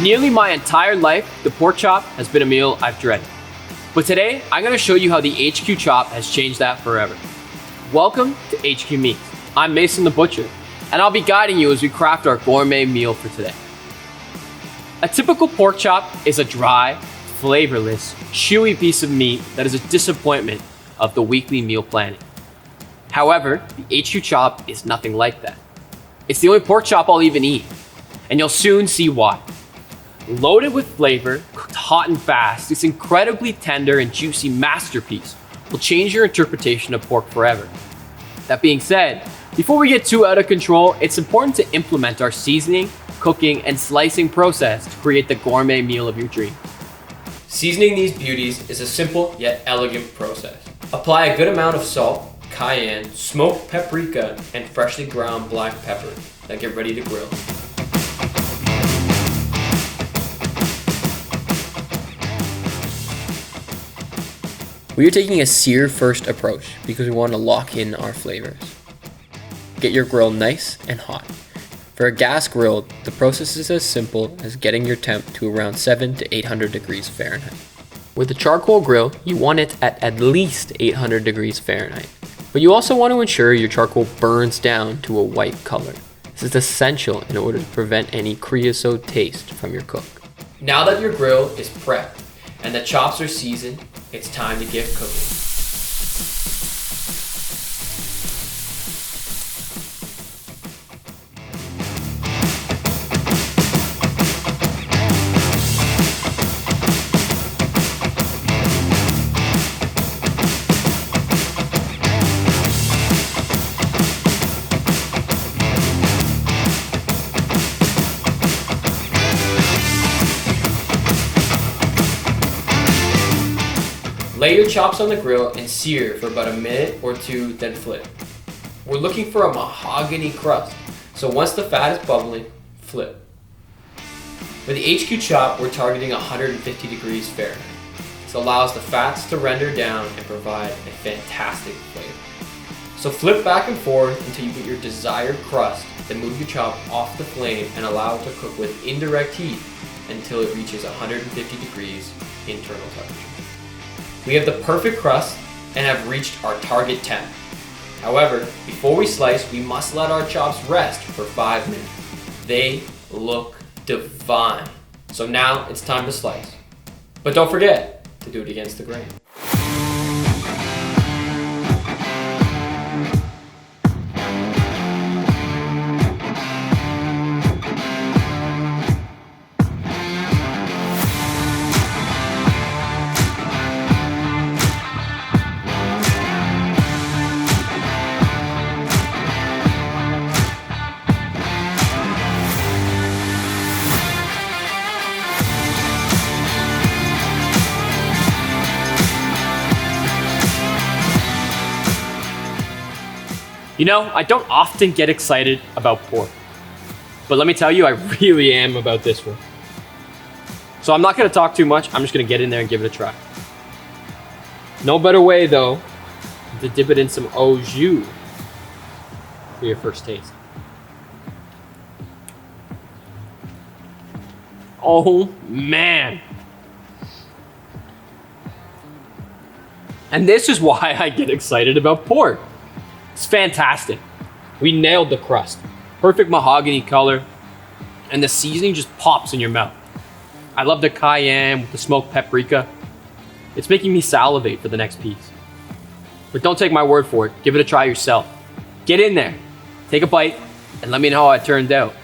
Nearly my entire life, the pork chop has been a meal I've dreaded. But today, I'm going to show you how the HQ chop has changed that forever. Welcome to HQ Meats. I'm Mason the Butcher, and I'll be guiding you as we craft our gourmet meal for today. A typical pork chop is a dry, flavorless, chewy piece of meat that is a disappointment of the weekly meal planning. However, the HQ chop is nothing like that. It's the only pork chop I'll even eat, and you'll soon see why. Loaded with flavor, cooked hot and fast, this incredibly tender and juicy masterpiece will change your interpretation of pork forever. That being said, before we get too out of control, it's important to implement our seasoning, cooking, and slicing process to create the gourmet meal of your dreams. Seasoning these beauties is a simple yet elegant process. Apply a good amount of salt, cayenne, smoked paprika, and freshly ground black pepper. Then get ready to grill. We are taking a sear first approach because we want to lock in our flavors. Get your grill nice and hot. For a gas grill, the process is as simple as getting your temp to around 700 to 800 degrees Fahrenheit. With a charcoal grill, you want it at least 800 degrees Fahrenheit. But you also want to ensure your charcoal burns down to a white color. This is essential in order to prevent any creosote taste from your cook. Now that your grill is prepped and the chops are seasoned, it's time to get cooking. Lay your chops on the grill and sear for about a minute or two, then flip. We're looking for a mahogany crust, so once the fat is bubbling, flip. For the HQ chop, we're targeting 150 degrees Fahrenheit. This allows the fats to render down and provide a fantastic flavor. So flip back and forth until you get your desired crust, then move your chop off the flame and allow it to cook with indirect heat until it reaches 150 degrees internal temperature. We have the perfect crust and have reached our target temp. However, before we slice, we must let our chops rest for 5 minutes. They look divine. So now it's time to slice. But don't forget to do it against the grain. You know, I don't often get excited about pork, but let me tell you, I really am about this one. So I'm not gonna talk too much, I'm just gonna get in there and give it a try. No better way though, to dip it in some au jus for your first taste. Oh man. And this is why I get excited about pork. It's fantastic. We nailed the crust. Perfect mahogany color, and the seasoning just pops in your mouth. I love the cayenne with the smoked paprika. It's making me salivate for the next piece. But don't take my word for it. Give it a try yourself. Get in there, take a bite, and let me know how it turned out.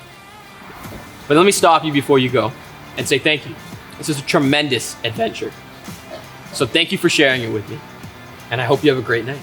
But let me stop you before you go and say thank you. This is a tremendous adventure. So thank you for sharing it with me, and I hope you have a great night.